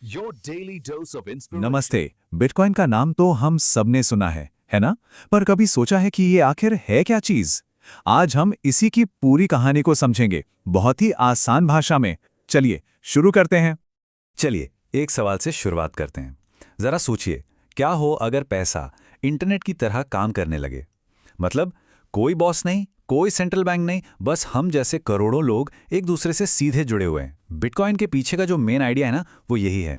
Your daily dose of inspiration. नमस्ते। Bitcoin का नाम तो हम सबने सुना है ना? पर कभी सोचा है कि ये आखिर है क्या चीज? आज हम इसी की पूरी कहानी को समझेंगे, बहुत ही आसान भाषा में। चलिए शुरू करते हैं। चलिए एक सवाल से शुरुआत करते हैं। जरा सोचिए, क्या हो अगर पैसा इंटरनेट की तरह काम करने लगे। मतलब कोई बॉस नहीं, कोई सेंट्रल बैंक नहीं, बस हम जैसे करोड़ों लोग एक दूसरे से सीधे जुड़े हुए हैं। बिटकॉइन के पीछे का जो मेन आइडिया है ना, वो यही है।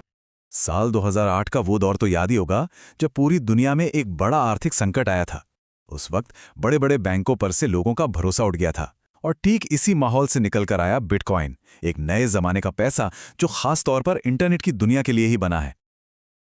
साल 2008 का वो दौर तो याद ही होगा, जब पूरी दुनिया में एक बड़ा आर्थिक संकट आया था। उस वक्त बड़े बड़े बैंकों पर से लोगों का भरोसा उठ गया था, और ठीक इसी माहौल से निकलकर आया बिटकॉइन, एक नए जमाने का पैसा जो खास तौर पर इंटरनेट की दुनिया के लिए ही बना है।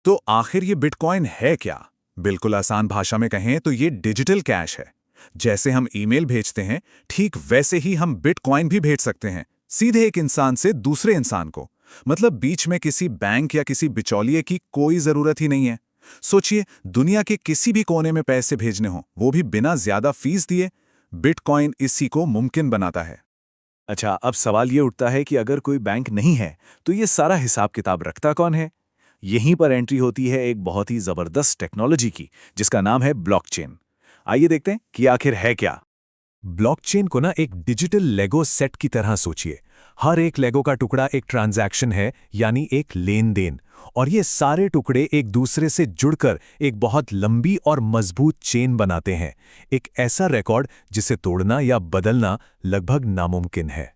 तो आखिर ये बिटकॉइन है क्या? बिल्कुल आसान भाषा में कहें तो ये डिजिटल कैश है। जैसे हम ईमेल भेजते हैं, ठीक वैसे ही हम बिटकॉइन भी भेज सकते हैं, सीधे एक इंसान से दूसरे इंसान को। मतलब बीच में किसी बैंक या किसी बिचौलिए की कोई जरूरत ही नहीं है। सोचिए, दुनिया के किसी भी कोने में पैसे भेजने हो, वो भी बिना ज्यादा फीस दिए। बिटकॉइन इसी को मुमकिन बनाता है। अच्छा, अब सवाल ये उठता है कि अगर कोई बैंक नहीं है, तो ये सारा हिसाब किताब रखता कौन है? यहीं पर एंट्री होती है एक बहुत ही जबरदस्त टेक्नोलॉजी की, जिसका नाम है ब्लॉकचेन। आइए देखते हैं कि आखिर है क्या। ब्लॉकचेन को ना एक डिजिटल लेगो सेट की तरह सोचिए। हर एक लेगो का टुकड़ा एक ट्रांजैक्शन है, यानी एक लेन देन, और ये सारे टुकड़े एक दूसरे से जुड़कर एक बहुत लंबी और मजबूत चेन बनाते हैं। एक ऐसा रिकॉर्ड जिसे तोड़ना या बदलना लगभग नामुमकिन है।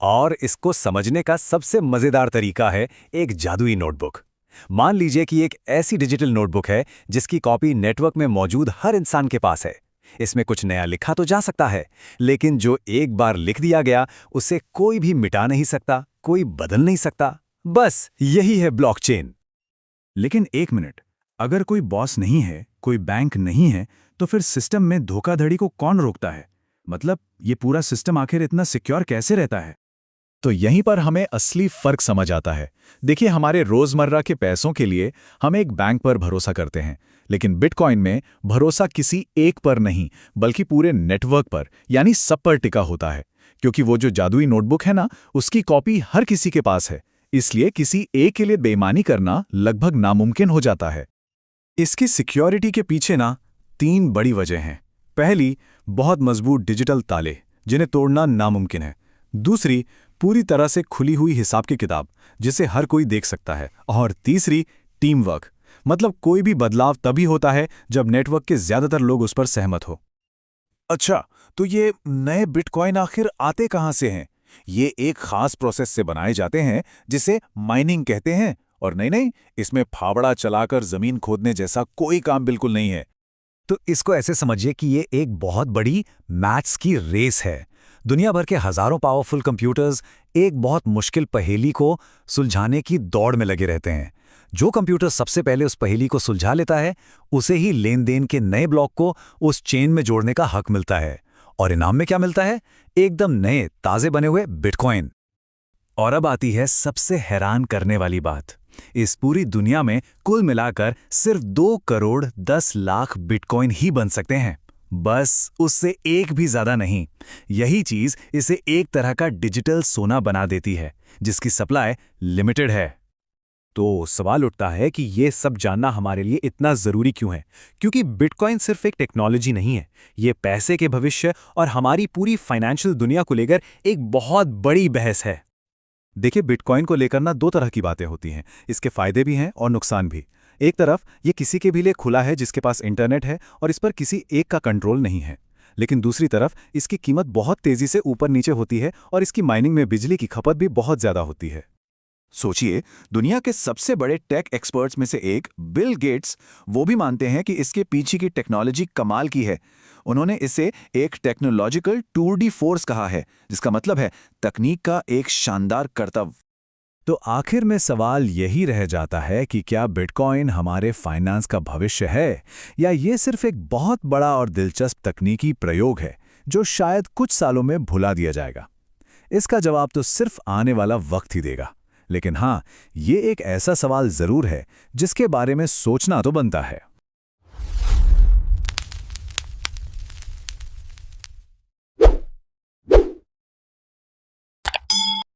और इसको समझने का सबसे मजेदार तरीका है एक जादुई नोटबुक। मान लीजिए कि एक ऐसी डिजिटल नोटबुक है जिसकी कॉपी नेटवर्क में मौजूद हर इंसान के पास है। इसमें कुछ नया लिखा तो जा सकता है, लेकिन जो एक बार लिख दिया गया उसे कोई भी मिटा नहीं सकता, कोई बदल नहीं सकता। बस यही है ब्लॉकचेन। लेकिन एक मिनट, अगर कोई बॉस नहीं है, कोई बैंक नहीं है, तो फिर सिस्टम में धोखाधड़ी को कौन रोकता है? मतलब ये पूरा सिस्टम आखिर इतना सिक्योर कैसे रहता है? तो यहीं पर हमें असली फर्क समझ आता है। देखिए, हमारे रोजमर्रा के पैसों के लिए हम एक बैंक पर भरोसा करते हैं, लेकिन बिटकॉइन में भरोसा किसी एक पर नहीं, बल्कि पूरे नेटवर्क पर, यानी सब पर टिका होता है। क्योंकि वो जो जादुई नोटबुक है ना, उसकी कॉपी हर किसी के पास है, इसलिए किसी एक के लिए बेईमानी करना लगभग नामुमकिन हो जाता है। इसकी सिक्योरिटी के पीछे ना 3 बड़ी वजह हैं। पहली, बहुत मजबूत डिजिटल ताले, जिन्हें तोड़ना नामुमकिन है। दूसरी, पूरी तरह से खुली हुई हिसाब की किताब, जिसे हर कोई देख सकता है। और तीसरी, टीम वर्क, मतलब कोई भी बदलाव तभी होता है जब नेटवर्क के ज्यादातर लोग उस पर सहमत हो। अच्छा, तो ये नए बिटकॉइन आखिर आते कहां से हैं? ये एक खास प्रोसेस से बनाए जाते हैं जिसे माइनिंग कहते हैं। और नहीं, इसमें फावड़ा चलाकर जमीन खोदने जैसा कोई काम बिल्कुल नहीं है। तो इसको ऐसे समझिए कि ये एक बहुत बड़ी मैथ्स की रेस है। दुनिया भर के हजारों पावरफुल कंप्यूटर्स एक बहुत मुश्किल पहेली को सुलझाने की दौड़ में लगे रहते हैं। जो कंप्यूटर सबसे पहले उस पहेली को सुलझा लेता है, उसे ही लेन देन के नए ब्लॉक को उस चेन में जोड़ने का हक मिलता है। और इनाम में क्या मिलता है? एकदम नए ताजे बने हुए बिटकॉइन। और अब आती है सबसे हैरान करने वाली बात। इस पूरी दुनिया में कुल मिलाकर सिर्फ 2 करोड़ 10 लाख बिटकॉइन ही बन सकते हैं। बस उससे एक भी ज्यादा नहीं। यही चीज इसे एक तरह का डिजिटल सोना बना देती है, जिसकी सप्लाई लिमिटेड है। तो सवाल उठता है कि ये सब जानना हमारे लिए इतना जरूरी क्यों है? क्योंकि बिटकॉइन सिर्फ एक टेक्नोलॉजी नहीं है, ये पैसे के भविष्य और हमारी पूरी फाइनेंशियल दुनिया को लेकर एक बहुत बड़ी बहस है। देखिए, बिटकॉइन को लेकर ना 2 तरह की बातें होती हैं। इसके फायदे भी हैं और नुकसान भी। एक तरफ ये किसी के भी लिए खुला है जिसके पास इंटरनेट है और इस पर किसी एक का कंट्रोल नहीं है। लेकिन दूसरी तरफ इसकी कीमत बहुत तेजी से ऊपर नीचे होती है और इसकी माइनिंग में बिजली की खपत भी बहुत ज्यादा होती है। सोचिए, दुनिया के सबसे बड़े टेक एक्सपर्ट्स में से एक बिल गेट्स, वो भी मानते हैं कि इसके पीछे की टेक्नोलॉजी कमाल की है। उन्होंने इसे एक टेक्नोलॉजिकल टूर डी फोर्स कहा है, जिसका मतलब है तकनीक का एक शानदार करतब। तो आखिर में सवाल यही रह जाता है कि क्या बिटकॉइन हमारे फाइनेंस का भविष्य है, या ये सिर्फ एक बहुत बड़ा और दिलचस्प तकनीकी प्रयोग है जो शायद कुछ सालों में भुला दिया जाएगा? इसका जवाब तो सिर्फ आने वाला वक्त ही देगा। लेकिन हाँ, ये एक ऐसा सवाल जरूर है जिसके बारे में सोचना तो बनता है।